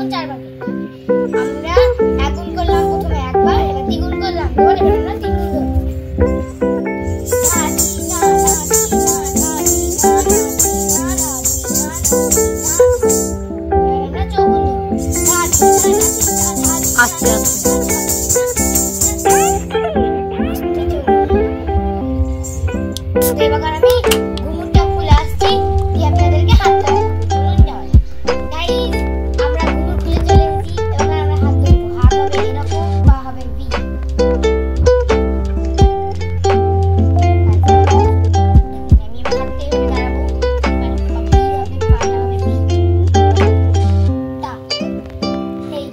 এখন 4 বার করতে হবে। আমরা এখন করলাম প্রথমে একবার, এবার দ্বিগুণ করলাম, এবার আমরা 3 গুণ করব। আস্তে আস্তে এবার আমি ঘুমুরটা খুলে আসছি, দিয়ে আপনাদেরকে হাত লাগাবো। গাইস, আমরা ঘুমুর খুলে চলে এসেছি, এবার আমরা হাত ধরবো। হাত হবে এরকম বা হবে ভি। আমি এবার হাতটা এভাবে দাঁড়াবো, এবার ভি হবে, পাটা হবে ভি। টা হেই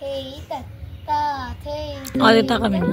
হেই টা আ আরে তাকাবি না।